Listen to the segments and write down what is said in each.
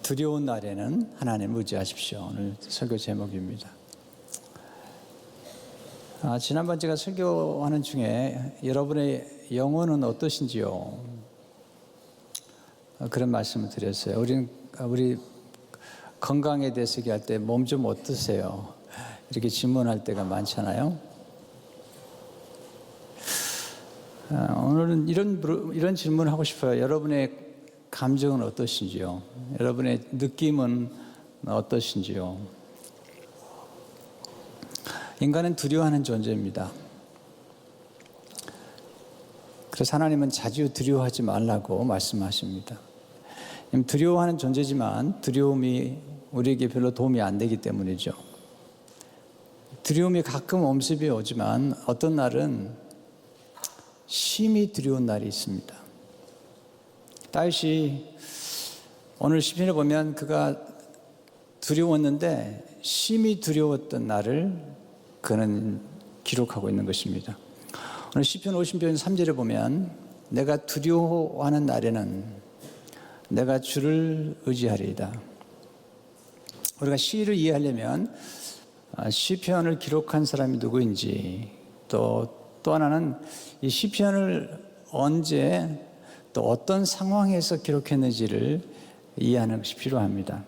두려운 날에는 하나님을 의지하십시오. 오늘 설교 제목입니다. 지난번 제가 설교하는 중에 여러분의 영혼은 어떠신지요? 그런 말씀을 드렸어요. 우리 건강에 대해서 얘기할 때 몸 좀 어떠세요? 이렇게 질문할 때가 많잖아요. 오늘은 이런 질문을 하고 싶어요. 여러분의 감정은 어떠신지요? 여러분의 느낌은 어떠신지요? 인간은 두려워하는 존재입니다. 그래서 하나님은 자주 두려워하지 말라고 말씀하십니다. 두려워하는 존재지만 두려움이 우리에게 별로 도움이 안 되기 때문이죠. 두려움이 가끔 엄습이 오지만 어떤 날은 심히 두려운 날이 있습니다. 다윗이 오늘 시편에 보면 그가 두려웠는데 심히 두려웠던 날을 그는 기록하고 있는 것입니다. 오늘 시편 50편 3절에 보면 내가 두려워하는 날에는 내가 주를 의지하리이다. 우리가 시를 이해하려면 시편을 기록한 사람이 누구인지 또 하나는 이 시편을 언제 또 어떤 상황에서 기록했는지를 이해하는 것이 필요합니다.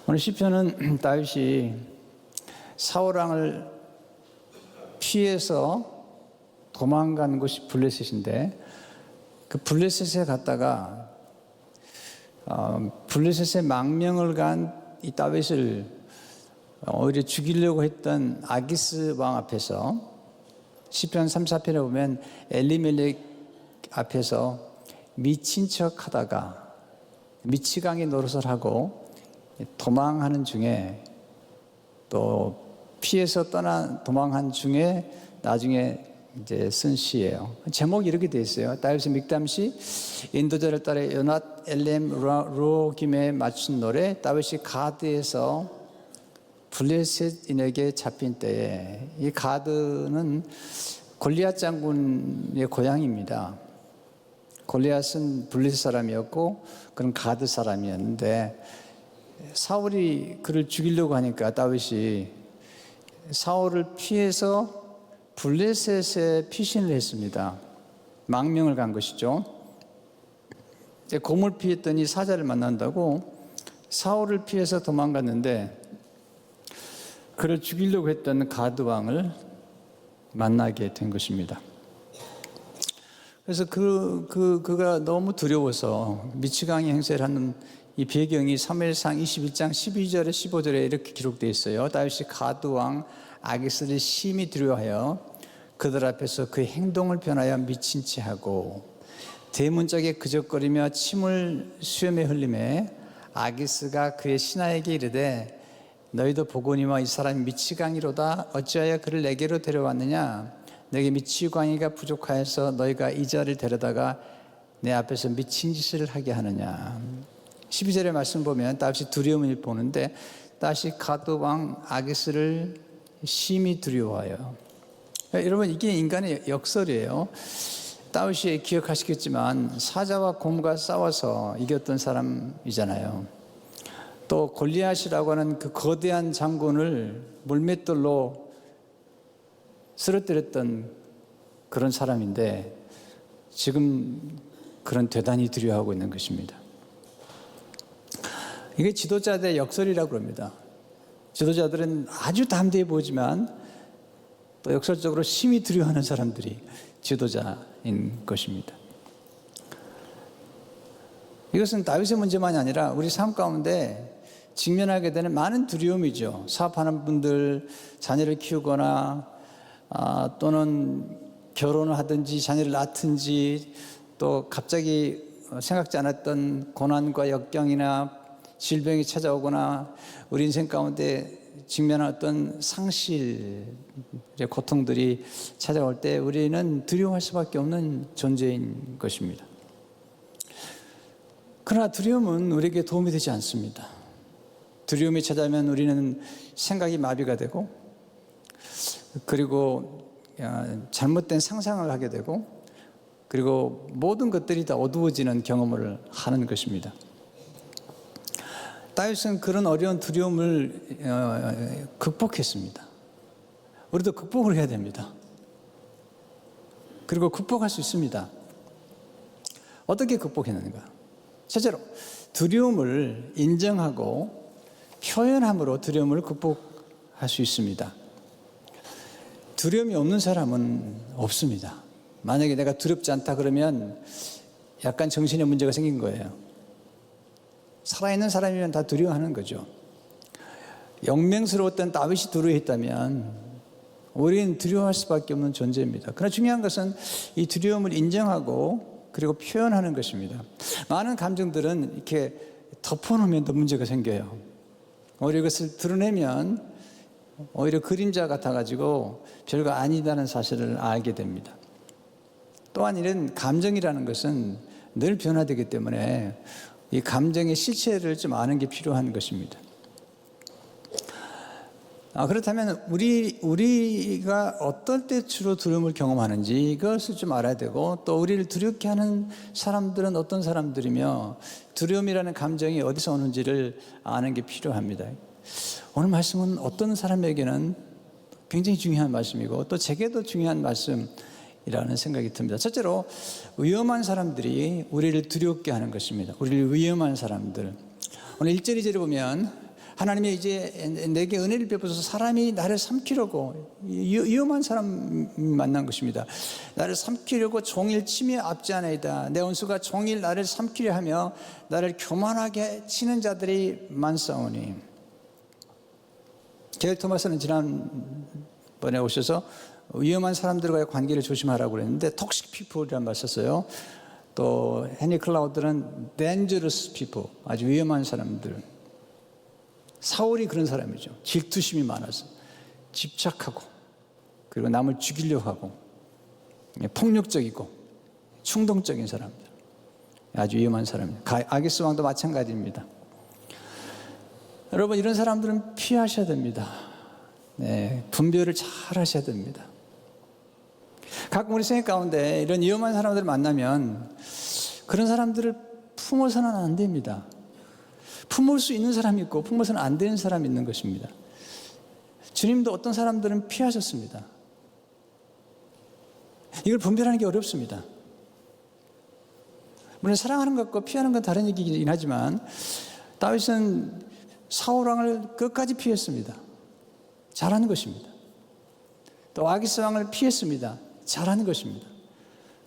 오늘 시편은 다윗이 사울 왕을 피해서 도망간 곳이 블레셋인데 그 블레셋에 갔다가 블레셋의 망명을 간 이 다윗을 오히려 죽이려고 했던 아기스 왕 앞에서 시편 3, 4편에 보면 엘리멜렉 앞에서 미친 척 하다가 미치광이 노릇을 하고 도망하는 중에 또 피해서 도망한 중에 나중에 이제 쓴 시예요. 제목이 이렇게 되어 있어요. 다윗의 믹담시 인도자를 따라 요낫 엘렘 루오김에 맞춘 노래. 다윗이 가드에서 블레셋인에게 잡힌 때에 이 가드는 골리앗 장군의 고향입니다. 골리앗은 블레셋 사람이었고 그는 가드 사람이었는데 사울이 그를 죽이려고 하니까 다윗이 사울을 피해서 블레셋에 피신을 했습니다. 망명을 간 것이죠. 곰을 피했더니 사자를 만난다고 사울을 피해서 도망갔는데 그를 죽이려고 했던 가드 왕을 만나게 된 것입니다. 그래서 그가 너무 두려워서 미치광이 행세를 하는 이 배경이 사무엘상 21장 12절에 15절에 이렇게 기록되어 있어요. 다윗이 가드 왕 아기스를 심히 두려워하여 그들 앞에서 그의 행동을 변하여 미친 채 하고 대문짝에 그적거리며 침을 수염에 흘리매 아기스가 그의 신하에게 이르되 너희도 보거니와 이 사람이 미치광이로다. 어찌하여 그를 내게로 데려왔느냐? 내게 미치광이가 부족하여서 너희가 이 자를 데려다가 내 앞에서 미친 짓을 하게 하느냐? 12절의 말씀 보면 다윗이 두려움을 보는데 다윗이 가드 왕 아기스를 심히 두려워하여. 여러분 이게 인간의 역설이에요. 다윗이 기억하시겠지만 사자와 곰과 싸워서 이겼던 사람이잖아요. 또 골리앗이라고 하는 그 거대한 장군을 물맷돌로 쓰러뜨렸던 그런 사람인데 지금 그런 대단히 두려워하고 있는 것입니다. 이게 지도자들의 역설이라고 합니다. 지도자들은 아주 담대해 보이지만 또 역설적으로 심히 두려워하는 사람들이 지도자인 것입니다. 이것은 다윗의 문제만이 아니라 우리 삶 가운데 직면하게 되는 많은 두려움이죠. 사업하는 분들, 자녀를 키우거나 또는 결혼을 하든지 자녀를 낳든지 또 갑자기 생각지 않았던 고난과 역경이나 질병이 찾아오거나 우리 인생 가운데 직면한 어떤 상실의 고통들이 찾아올 때 우리는 두려워할 수밖에 없는 존재인 것입니다. 그러나 두려움은 우리에게 도움이 되지 않습니다. 두려움이 찾아오면 우리는 생각이 마비가 되고 그리고 잘못된 상상을 하게 되고 그리고 모든 것들이 다 어두워지는 경험을 하는 것입니다. 다윗은 그런 어려운 두려움을 극복했습니다. 우리도 극복을 해야 됩니다. 그리고 극복할 수 있습니다. 어떻게 극복했는가? 첫째로 두려움을 인정하고 표현함으로 두려움을 극복할 수 있습니다. 두려움이 없는 사람은 없습니다. 만약에 내가 두렵지 않다 그러면 약간 정신에 문제가 생긴 거예요. 살아있는 사람이면 다 두려워하는 거죠. 영맹스러웠던 다윗이 두려워했다면 우리는 두려워할 수밖에 없는 존재입니다. 그러나 중요한 것은 이 두려움을 인정하고 그리고 표현하는 것입니다. 많은 감정들은 이렇게 덮어놓으면 더 문제가 생겨요. 오히려 이것을 드러내면 오히려 그림자 같아가지고 별거 아니다는 사실을 알게 됩니다. 또한 이런 감정이라는 것은 늘 변화되기 때문에 이 감정의 실체를 좀 아는 게 필요한 것입니다. 그렇다면 우리가 어떨 때 주로 두려움을 경험하는지 이것을 좀 알아야 되고, 또 우리를 두렵게 하는 사람들은 어떤 사람들이며 두려움이라는 감정이 어디서 오는지를 아는 게 필요합니다. 오늘 말씀은 어떤 사람에게는 굉장히 중요한 말씀이고 또 제게도 중요한 말씀이라는 생각이 듭니다. 첫째로 위험한 사람들이 우리를 두렵게 하는 것입니다. 우리를 위험한 사람들. 오늘 1절 2절에 보면 하나님이 이제 내게 은혜를 베푸셔서 사람이 나를 삼키려고, 위험한 사람 만난 것입니다. 나를 삼키려고 종일 치며 압제하나이다. 내 원수가 종일 나를 삼키려 하며 나를 교만하게 치는 자들이 많사오니. 게일 토마스는 지난번에 오셔서 위험한 사람들과의 관계를 조심하라고 그랬는데 톡식 피플이라는 말 썼어요. 또 헤니 클라우드는 dangerous people, 아주 위험한 사람들. 사울이 그런 사람이죠. 질투심이 많아서 집착하고, 그리고 남을 죽이려고 하고, 폭력적이고 충동적인 사람들, 아주 위험한 사람이에요. 아기스 왕도 마찬가지입니다. 여러분, 이런 사람들은 피하셔야 됩니다. 분별을 잘 하셔야 됩니다. 가끔 우리 생각 가운데 이런 위험한 사람들을 만나면 그런 사람들을 품어서는 안 됩니다. 품을 수 있는 사람이 있고 품어서는 안 되는 사람이 있는 것입니다. 주님도 어떤 사람들은 피하셨습니다. 이걸 분별하는 게 어렵습니다. 물론 사랑하는 것과 피하는 건 다른 얘기이긴 하지만 다윗은 사울 왕을 끝까지 피했습니다. 잘하는 것입니다. 또 아기스 왕을 피했습니다. 잘하는 것입니다.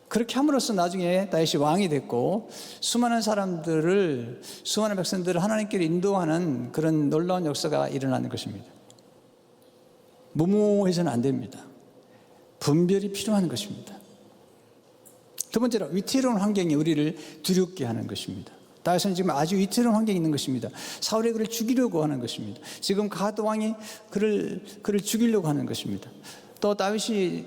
그렇게 함으로써 나중에 다윗이 왕이 됐고 수많은 사람들을, 수많은 백성들을 하나님께로 인도하는 그런 놀라운 역사가 일어나는 것입니다. 무모해서는 안 됩니다. 분별이 필요한 것입니다. 두 번째로 위태로운 환경이 우리를 두렵게 하는 것입니다. 다윗은 지금 아주 위태로운 환경에 있는 것입니다. 사울이 그를 죽이려고 하는 것입니다. 지금 가드 왕이 그를 죽이려고 하는 것입니다. 또 다윗이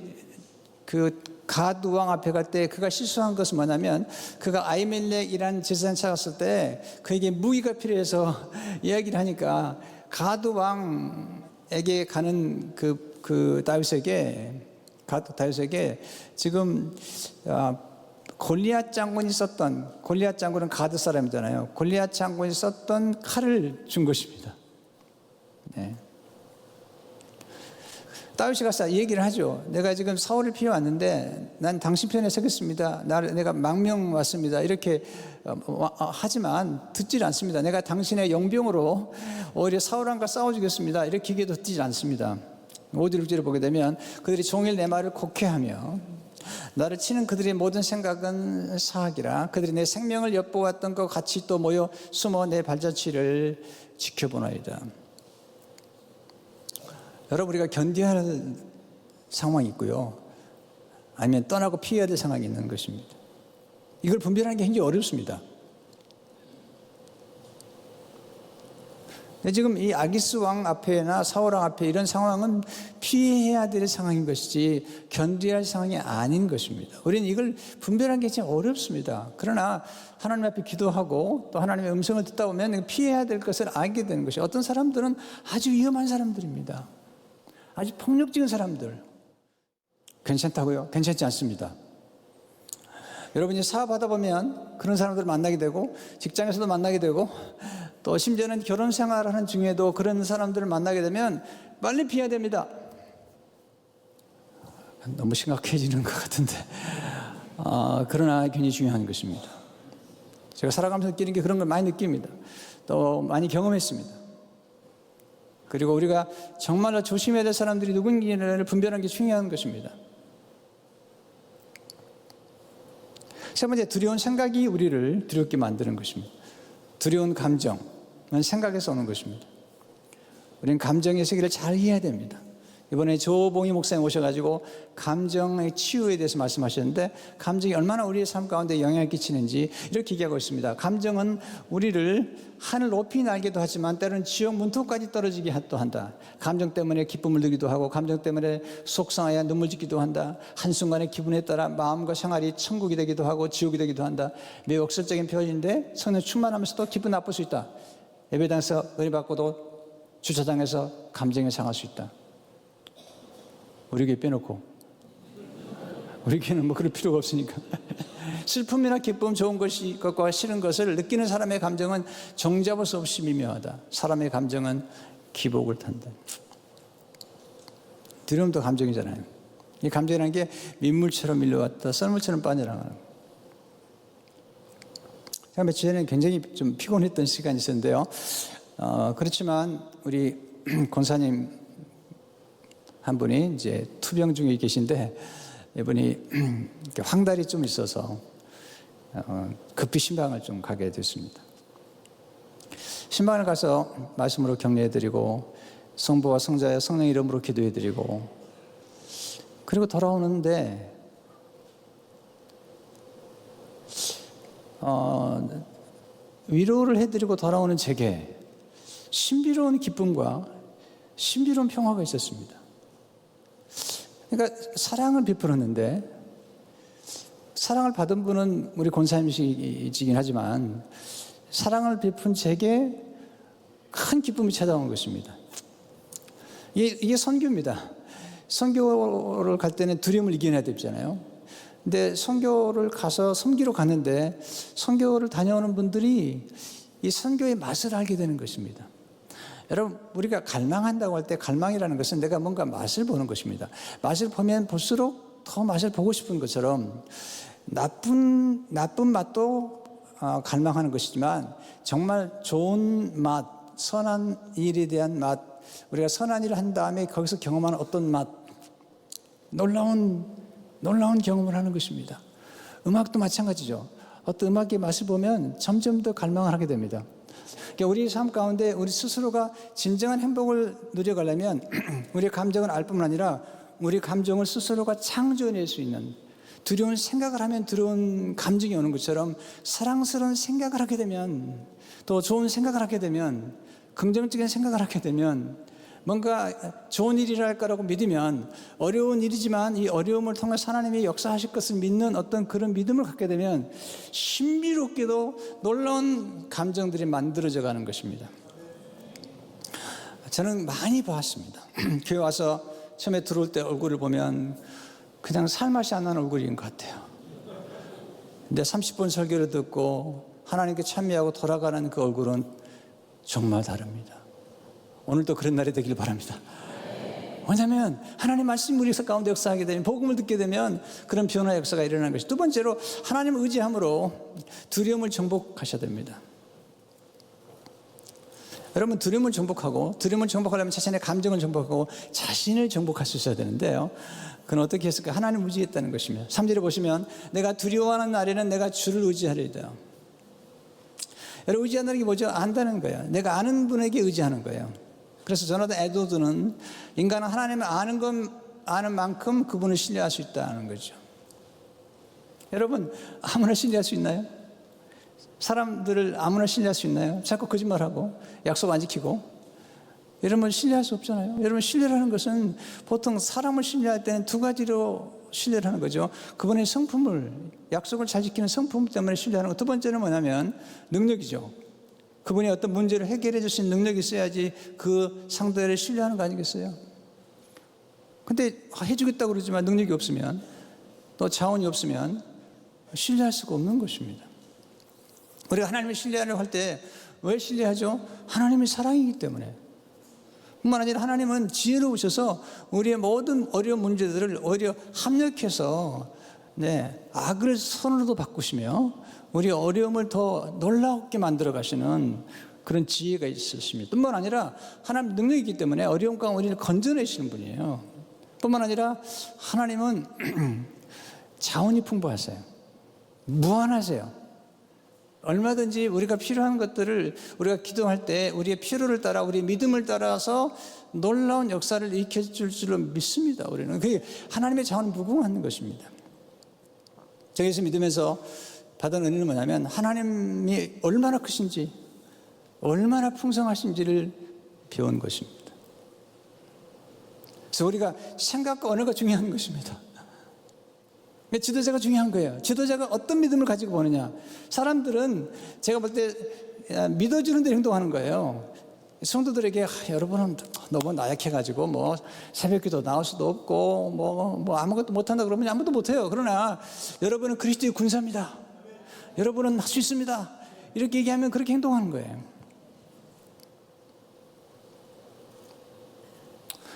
가드 왕 앞에 갈 때 그가 실수한 것은 뭐냐면, 그가 아히멜렉이라는 제사장 찾았을 때 그에게 무기가 필요해서 이야기를 하니까 가드 왕에게 가는 다윗에게 지금 골리앗 장군이 썼던, 골리앗 장군은 가드 사람이잖아요. 골리앗 장군이 썼던 칼을 준 것입니다. 다윗이 가서 얘기를 하죠. 내가 지금 사울을 피해왔는데 난 당신 편에 서겠습니다. 내가 망명 왔습니다. 이렇게 하지만 듣질 않습니다. 내가 당신의 용병으로 오히려 사울왕과 싸워주겠습니다. 이렇게 얘기도 듣지 않습니다. 5절 6절을 보게 되면 그들이 종일 내 말을 곡해하며 나를 치는 그들의 모든 생각은 사악이라. 그들이 내 생명을 엿보았던 것 같이 또 모여 숨어 내 발자취를 지켜보나이다. 여러분, 우리가 견뎌야 할 상황이 있고요, 아니면 떠나고 피해야 될 상황이 있는 것입니다. 이걸 분별하는 게 굉장히 어렵습니다. 근데 지금 이 아기스 왕 앞에나 사울 왕 앞에 이런 상황은 피해야 될 상황인 것이지 견뎌야 할 상황이 아닌 것입니다. 우리는 이걸 분별하는 게 참 어렵습니다. 그러나 하나님 앞에 기도하고 또 하나님의 음성을 듣다 보면 피해야 될 것을 알게 되는 것이, 어떤 사람들은 아주 위험한 사람들입니다. 아주 폭력적인 사람들. 괜찮다고요? 괜찮지 않습니다. 여러분이 사업하다 보면 그런 사람들을 만나게 되고, 직장에서도 만나게 되고, 또 심지어는 결혼 생활하는 중에도 그런 사람들을 만나게 되면 빨리 피해야 됩니다. 너무 심각해지는 것 같은데, 그러나 굉장히 중요한 것입니다. 제가 살아가면서 느끼는 게 그런 걸 많이 느낍니다. 또 많이 경험했습니다. 그리고 우리가 정말로 조심해야 될 사람들이 누군지를 분별하는 게 중요한 것입니다. 세 번째, 두려운 생각이 우리를 두렵게 만드는 것입니다. 두려운 감정은 생각에서 오는 것입니다. 우리는 감정의 세계를 잘 이해해야 됩니다. 이번에 조봉희 목사님 오셔가지고 감정의 치유에 대해서 말씀하셨는데, 감정이 얼마나 우리의 삶 가운데 영향을 끼치는지 이렇게 얘기하고 있습니다. 감정은 우리를 하늘 높이 날기도 하지만 때로는 지옥 문턱까지 떨어지게 또 한다. 감정 때문에 기쁨을 누리기도 하고, 감정 때문에 속상하여 눈물 짓기도 한다. 한순간의 기분에 따라 마음과 생활이 천국이 되기도 하고 지옥이 되기도 한다. 매우 역설적인 표현인데 성령 충만하면서도 기분 나쁠 수 있다. 예배당에서 은혜 받고도 주차장에서 감정에 상할 수 있다. 우리 교회 빼놓고, 우리 교회는 뭐 그럴 필요가 없으니까. 슬픔이나 기쁨, 좋은 것과 싫은 것을 느끼는 사람의 감정은 종잡을 수 없이 미묘하다. 사람의 감정은 기복을 탄다. 두려움도 감정이잖아요. 이 감정이라는 게 민물처럼 밀려왔다 썰물처럼 빠져나가는. 제가 며칠 전에 굉장히 좀 피곤했던 시간이 있었는데요. 그렇지만 우리 권사님 한 분이 이제 투병 중에 계신데, 이분이 황달이 좀 있어서 급히 신방을 좀 가게 됐습니다. 신방을 가서 말씀으로 격려해드리고 성부와 성자의 성령 이름으로 기도해드리고, 그리고 돌아오는데 위로를 해드리고 돌아오는 제게 신비로운 기쁨과 신비로운 평화가 있었습니다. 그러니까 사랑을 베풀었는데, 사랑을 받은 분은 우리 권사님이시긴 하지만 사랑을 베푼 제게 큰 기쁨이 찾아온 것입니다. 이게 선교입니다. 선교를 갈 때는 두려움을 이겨내야 되잖아요. 근데 선교를 가서 섬기러 갔는데 선교를 다녀오는 분들이 이 선교의 맛을 알게 되는 것입니다. 여러분, 우리가 갈망한다고 할 때 갈망이라는 것은 내가 뭔가 맛을 보는 것입니다. 맛을 보면 볼수록 더 맛을 보고 싶은 것처럼 나쁜 맛도 갈망하는 것이지만, 정말 좋은 맛, 선한 일에 대한 맛, 우리가 선한 일을 한 다음에 거기서 경험하는 어떤 맛, 놀라운 경험을 하는 것입니다. 음악도 마찬가지죠. 어떤 음악의 맛을 보면 점점 더 갈망을 하게 됩니다. 그러니까 우리 삶 가운데 우리 스스로가 진정한 행복을 누려가려면 우리의 감정을 알 뿐만 아니라 우리 감정을 스스로가 창조해낼 수 있는, 두려운 생각을 하면 두려운 감정이 오는 것처럼 사랑스러운 생각을 하게 되면, 또 좋은 생각을 하게 되면, 긍정적인 생각을 하게 되면, 뭔가 좋은 일이랄 거라고 믿으면, 어려운 일이지만 이 어려움을 통해서 하나님이 역사하실 것을 믿는 어떤 그런 믿음을 갖게 되면 신비롭게도 놀라운 감정들이 만들어져 가는 것입니다. 저는 많이 봤습니다. 교회 와서 처음에 들어올 때 얼굴을 보면 그냥 살맛이 안 나는 얼굴인 것 같아요. 근데 30분 설교를 듣고 하나님께 참여하고 돌아가는 그 얼굴은 정말 다릅니다. 오늘도 그런 날이 되길 바랍니다. 왜냐하면 하나님 말씀이 우리 가운데 역사하게 되면, 복음을 듣게 되면 그런 변화의 역사가 일어나는 것이. 두 번째로, 하나님을 의지함으로 두려움을 정복하셔야 됩니다. 여러분, 두려움을 정복하려면 자신의 감정을 정복하고 자신을 정복할 수 있어야 되는데요. 그건 어떻게 했을까? 하나님을 의지했다는 것이며, 3절에 보시면 내가 두려워하는 날에는 내가 주를 의지하리이다. 여러분, 의지한다는 게 뭐죠? 안다는 거예요. 내가 아는 분에게 의지하는 거예요. 그래서 조나단 에드워드는 인간은 하나님을 아는 만큼 그분을 신뢰할 수 있다는 거죠. 여러분, 아무나 신뢰할 수 있나요? 사람들을 아무나 신뢰할 수 있나요? 자꾸 거짓말하고 약속 안 지키고. 여러분, 신뢰할 수 없잖아요. 여러분, 신뢰라는 것은 보통 사람을 신뢰할 때는 두 가지로 신뢰를 하는 거죠. 그분의 성품을, 약속을 잘 지키는 성품 때문에 신뢰하는 것. 두 번째는 뭐냐면 능력이죠. 그분이 어떤 문제를 해결해 줄 수 있는 능력이 있어야지 그 상대를 신뢰하는 거 아니겠어요? 근데 해주겠다고 그러지만 능력이 없으면, 또 자원이 없으면 신뢰할 수가 없는 것입니다. 우리가 하나님을 신뢰하려고 할 때 왜 신뢰하죠? 하나님의 사랑이기 때문에. 뿐만 아니라 하나님은 지혜로우셔서 우리의 모든 어려운 문제들을 오히려 합력해서 악을 선으로도 바꾸시며 우리의 어려움을 더 놀랍게 만들어 가시는 그런 지혜가 있으십니다. 뿐만 아니라 하나님 능력이 있기 때문에 어려움 가운데 우리를 건져내시는 분이에요. 뿐만 아니라 하나님은 자원이 풍부하세요. 무한하세요. 얼마든지 우리가 필요한 것들을 우리가 기도할 때 우리의 필요를 따라 우리의 믿음을 따라서 놀라운 역사를 일으켜줄 줄로 믿습니다. 우리는 그게 하나님의 자원이 무궁한 것입니다. 저기서 믿으면서 받은 은혜는 뭐냐면 하나님이 얼마나 크신지 얼마나 풍성하신지를 배운 것입니다. 그래서 우리가 생각과 언어가 중요한 것입니다. 지도자가 중요한 거예요. 지도자가 어떤 믿음을 가지고 보느냐. 사람들은 제가 볼 때 믿어주는 대로 행동하는 거예요. 성도들에게 여러분은 너무 나약해가지고 뭐 새벽기도 나올 수도 없고 뭐 아무것도 못한다 그러면 아무도 못해요. 그러나 여러분은 그리스도의 군사입니다. 여러분은 할 수 있습니다. 이렇게 얘기하면 그렇게 행동하는 거예요.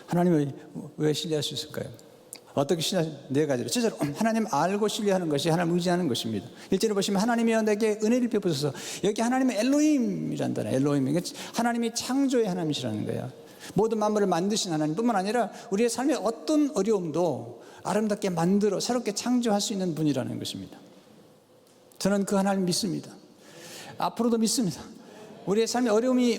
하나님을 왜 신뢰할 수 있을까요? 어떻게 신뢰하시죠? 네 가지로. 첫째로 하나님 알고 신뢰하는 것이 하나님 의지하는 것입니다. 1절에 보시면 하나님이여 내게 은혜를 베푸소서. 여기 하나님은 엘로힘이라는 단어. 엘로힘. 하나님이 창조의 하나님이시라는 거예요. 모든 만물을 만드신 하나님뿐만 아니라 우리의 삶의 어떤 어려움도 아름답게 만들어 새롭게 창조할 수 있는 분이라는 것입니다. 저는 그 하나님 믿습니다. 앞으로도 믿습니다. 우리의 삶에 어려움이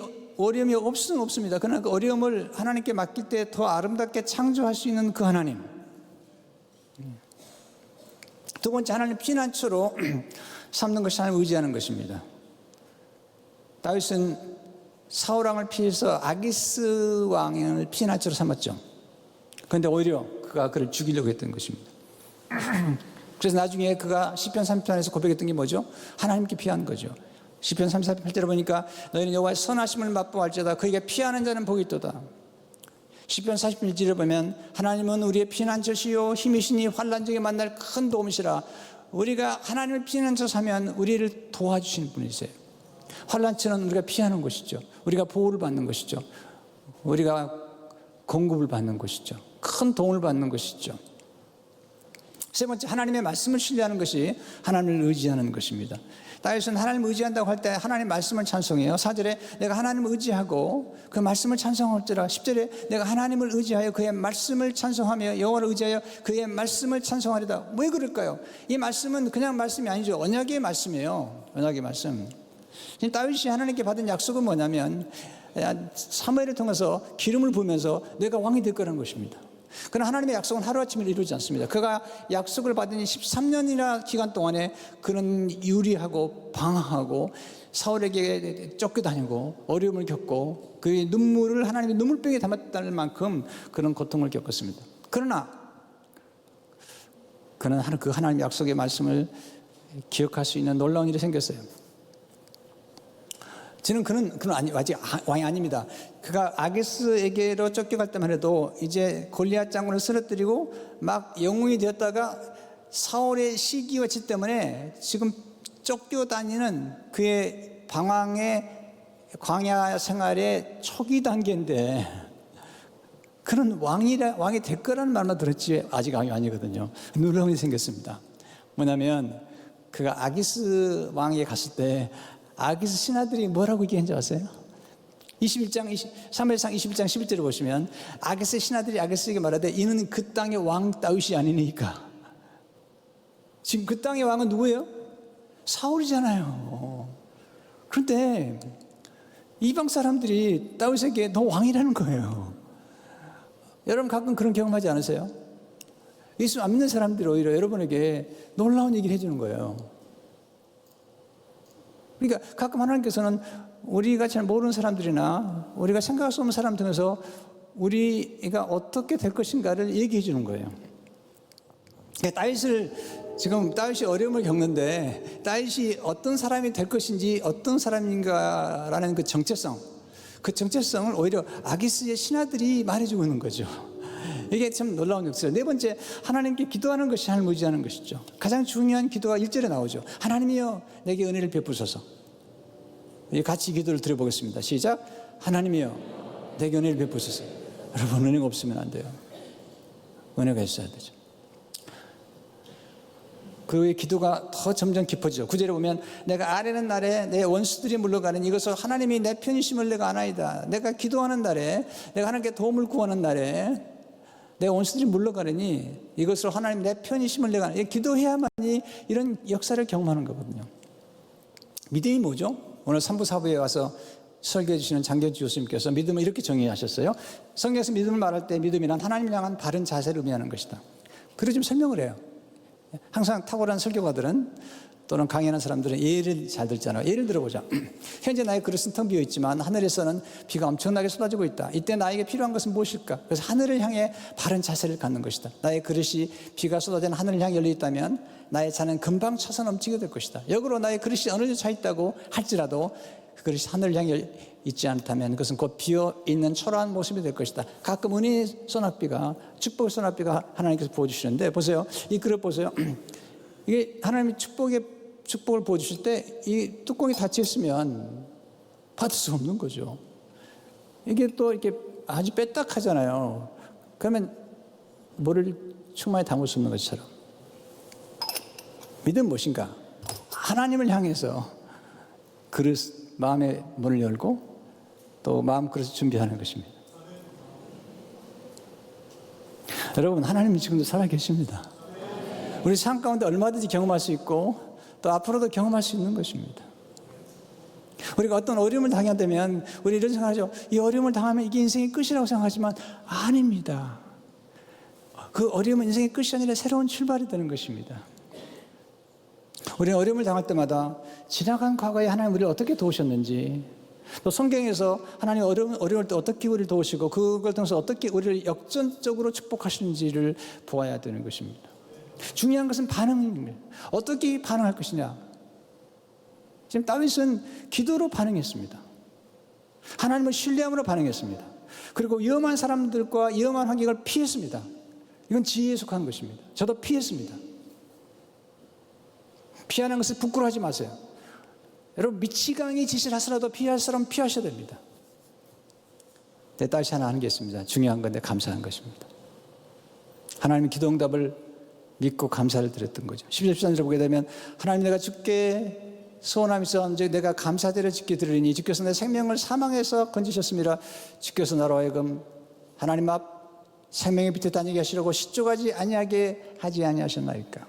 없습니다. 그러나 그 어려움을 하나님께 맡길 때 더 아름답게 창조할 수 있는 그 하나님. 두 번째, 하나님 피난처로 삼는 것이 하나님 의지하는 것입니다. 다윗은 사울 왕을 피해서 아기스 왕을 피난처로 삼았죠. 그런데 오히려 그가 그를 죽이려고 했던 것입니다. 그래서 나중에 그가 시편 30편에서 고백했던 게 뭐죠? 하나님께 피한 거죠. 시편 34편을 보니까 너희는 여호와의 선하심을 맛보할지어다 그에게 피하는 자는 복이 있도다. 시편 40편 1절에 보면 하나님은 우리의 피난처시요 힘이시니 환난 중에 만날 큰 도움이시라. 우리가 하나님을 피난처 삼면 우리를 도와주시는 분이세요. 환난처는 우리가 피하는 것이죠. 우리가 보호를 받는 것이죠. 우리가 공급을 받는 것이죠. 큰 도움을 받는 것이죠. 세 번째, 하나님의 말씀을 신뢰하는 것이 하나님을 의지하는 것입니다. 다윗은 하나님을 의지한다고 할 때 하나님의 말씀을 찬송해요. 4절에 내가 하나님을 의지하고 그 말씀을 찬송할지라. 10절에 내가 하나님을 의지하여 그의 말씀을 찬송하며 여호와를 의지하여 그의 말씀을 찬송하리다. 왜 그럴까요? 이 말씀은 그냥 말씀이 아니죠. 언약의 말씀이에요. 언약의 말씀. 다윗이 하나님께 받은 약속은 뭐냐면 사무엘을 통해서 기름을 부으면서 내가 왕이 될 거라는 것입니다. 그러나 하나님의 약속은 하루아침에 이루어지지 않습니다. 그가 약속을 받은 13년이나 기간 동안에 그는 유리하고 방황하고 사울에게 쫓겨다니고 어려움을 겪고 그의 눈물을 하나님의 눈물병에 담았다는 만큼 그런 고통을 겪었습니다. 그러나 그는 그 하나님의 약속의 말씀을 기억할 수 있는 놀라운 일이 생겼어요. 저는 그는 아직 왕이 아닙니다. 그가 아기스에게로 쫓겨갈 때만 해도 이제 골리앗 장군을 쓰러뜨리고 막 영웅이 되었다가 사울의 시기와치 때문에 지금 쫓겨다니는 그의 방황의 광야 생활의 초기 단계인데 그는 왕이 될 거라는 말만 들었지 아직 왕이 아니거든요. 놀라운 일이 생겼습니다. 뭐냐면 그가 아기스 왕에게 갔을 때 아기스 신하들이 뭐라고 얘기했는지 아세요? 3회상 21장 11절을 보시면 아기스 신하들이 아기스에게 말하되 이는 그 땅의 왕 다윗이 아니니까. 지금 그 땅의 왕은 누구예요? 사울이잖아요. 그런데 이방 사람들이 다윗에게 너 왕이라는 거예요. 여러분 가끔 그런 경험하지 않으세요? 예수 안 믿는 사람들이 오히려 여러분에게 놀라운 얘기를 해주는 거예요. 그러니까 가끔 하나님께서는 우리가 잘 모르는 사람들이나 우리가 생각할 수 없는 사람 통해서 우리가 어떻게 될 것인가를 얘기해 주는 거예요. 그러니까 다윗이 어려움을 겪는데 다윗이 어떤 사람이 될 것인지 어떤 사람인가라는 그 정체성을 오히려 아기스의 신하들이 말해주고 있는 거죠. 이게 참 놀라운 역사예요. 네 번째, 하나님께 기도하는 것이 하나님을 의지하는 것이죠. 가장 중요한 기도가 1절에 나오죠. 하나님이여 내게 은혜를 베푸소서. 같이 기도를 드려보겠습니다. 시작. 하나님이여, 내게 은혜를 베푸소서. 여러분, 은혜가 없으면 안 돼요. 은혜가 있어야 되죠. 그의 기도가 더 점점 깊어지죠. 9절에 보면 내가 아뢰는 날에 내 원수들이 물러가는 이것을 하나님이 내 편이심을 내가 아나이다. 내가 기도하는 날에, 내가 하나님께 도움을 구하는 날에 내 원수들이 물러가려니 이것을 하나님 내 편이심을 내가 아나이다. 기도해야만이 이런 역사를 경험하는 거거든요. 믿음이 뭐죠? 오늘 3부 4부에 와서 설교해 주시는 장경주 교수님께서 믿음을 이렇게 정의하셨어요. 성경에서 믿음을 말할 때 믿음이란 하나님을 향한 바른 자세를 의미하는 것이다. 그렇게 좀 설명을 해요. 항상 탁월한 설교가들은 또는 강연한 사람들은 예를 잘 듣잖아요. 예를 들어보자. 현재 나의 그릇은 텅 비어 있지만 하늘에서는 비가 엄청나게 쏟아지고 있다. 이때 나에게 필요한 것은 무엇일까? 그래서 하늘을 향해 바른 자세를 갖는 것이다. 나의 그릇이 비가 쏟아지는 하늘을 향해 열려 있다면 나의 잔은 금방 차서 넘치게 될 것이다. 역으로 나의 그릇이 어느 정도 차 있다고 할지라도 그 그릇이 하늘을 향해 있지 않다면 그것은 곧 비어 있는 초라한 모습이 될 것이다. 가끔 은혜의 소낙비가, 축복의 소낙비가 하나님께서 부어주시는데 보세요. 이 그릇 보세요. 이게 하나님이 축복을 부어주실 때 이 뚜껑이 닫혀 있으면 받을 수 없는 거죠. 이게 또 이렇게 아주 빼딱하잖아요. 그러면 뭐를 충만히 담을 수 없는 것처럼. 믿음은 무엇인가? 하나님을 향해서 그릇, 마음의 문을 열고 또 마음 그릇을 준비하는 것입니다. 여러분, 하나님이 지금도 살아계십니다. 우리 삶 가운데 얼마든지 경험할 수 있고 또 앞으로도 경험할 수 있는 것입니다. 우리가 어떤 어려움을 당하면 우리 이런 생각하죠. 이 어려움을 당하면 이게 인생의 끝이라고 생각하지만 아닙니다. 그 어려움은 인생의 끝이 아니라 새로운 출발이 되는 것입니다. 우리는 어려움을 당할 때마다 지나간 과거에 하나님 우리를 어떻게 도우셨는지, 또 성경에서 하나님 어려울 때 어떻게 우리를 도우시고 그걸 통해서 어떻게 우리를 역전적으로 축복하시는지를 보아야 되는 것입니다. 중요한 것은 반응입니다. 어떻게 반응할 것이냐. 지금 다윗은 기도로 반응했습니다. 하나님을 신뢰함으로 반응했습니다. 그리고 위험한 사람들과 위험한 환경을 피했습니다. 이건 지혜에 속한 것입니다. 저도 피했습니다. 피하는 것을 부끄러워하지 마세요. 여러분, 미치광이 짓을 하더라도 피할 사람은 피하셔야 됩니다. 내 딸이 하나 하는 게 있습니다. 중요한 건데 감사한 것입니다. 하나님의 기도 응답을 믿고 감사를 드렸던 거죠. 10절 13절을 보게 되면 하나님, 내가 주께 소원함이 있었는지 내가 감사드려 주께 드리니 주께서 내 생명을 사망에서 건지셨습니다. 주께서 나로 하여금 하나님 앞 생명의 빛에 다니게 하시려고 시쪽하지 아니하게 하지 아니하셨나이까.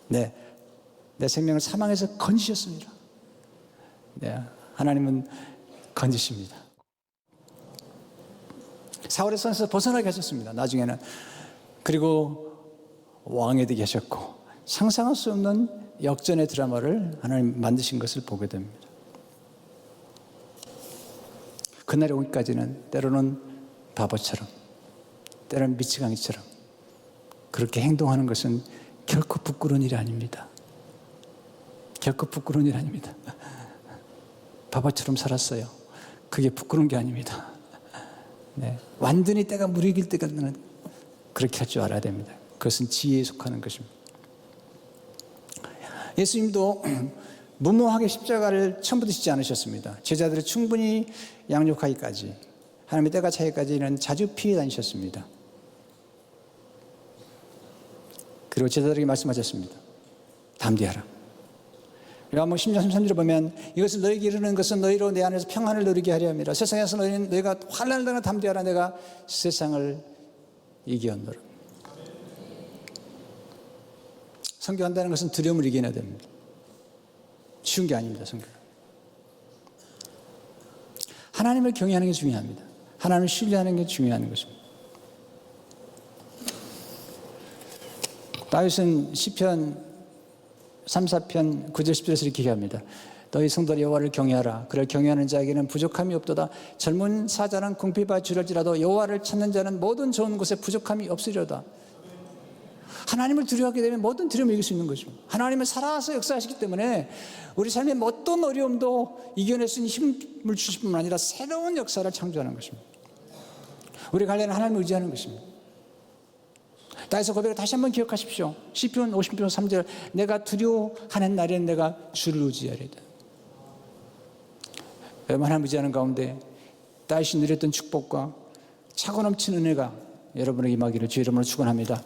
네, 내 생명을 사망에서 건지셨습니다. 네, 하나님은 건지십니다. 사울의 손에서 벗어나게 하셨습니다. 나중에는. 그리고 왕이 되게 하셨고 상상할 수 없는 역전의 드라마를 하나님 만드신 것을 보게 됩니다. 그날이 오기까지는 때로는 바보처럼, 때로는 미치광이처럼 그렇게 행동하는 것은 결코 부끄러운 일이 아닙니다. 결코 부끄러운 일이 아닙니다. 바보처럼 살았어요. 그게 부끄러운 게 아닙니다. 네, 완전히 때가 무르익을 때까지는 그렇게 할 줄 알아야 됩니다. 그것은 지혜에 속하는 것입니다. 예수님도 무모하게 십자가를 처음부터 지지 않으셨습니다. 제자들을 충분히 양육하기까지, 하나님의 때가 차기까지는 자주 피해 다니셨습니다. 그리고 제자들에게 말씀하셨습니다. 담대하라. 요한복음 10장 13절을 보면 이것을 너희에게 이르는 것은 너희로 내 안에서 평안을 누리게 하려 함이라. 세상에서 너희가 환난을 당하나 담대하라. 내가 세상을 이기었노라. 성경한다는 것은 두려움을 이겨내야 됩니다. 쉬운 게 아닙니다. 성경. 하나님을 경외하는 게 중요합니다. 하나님을 신뢰하는 게 중요한 것입니다. 다윗은 시편 3, 4편 9절 10절에서 이렇게 얘기합니다. 너희 성도를 여호와를 경외하라. 그를 경외하는 자에게는 부족함이 없도다. 젊은 사자는 궁핍과 주려지라도 여호와를 찾는 자는 모든 좋은 곳에 부족함이 없으려다. 하나님을 두려워하게 되면 모든 두려움을 이길 수 있는 것입니다. 하나님은 살아서 역사하시기 때문에 우리 삶의 어떤 어려움도 이겨낼 수 있는 힘을 주실 뿐만 아니라 새로운 역사를 창조하는 것입니다. 우리 관련은 하나님을 의지하는 것입니다. 다윗의 고백을 다시 한번 기억하십시오. 시편 50편 3절, 내가 두려워하는 날에는 내가 주를 의지하리다. 하나님 의지하는 가운데 다윗이 누렸던 축복과 차고 넘치는 은혜가 여러분에게 임하기를 주의 이름으로 축원합니다.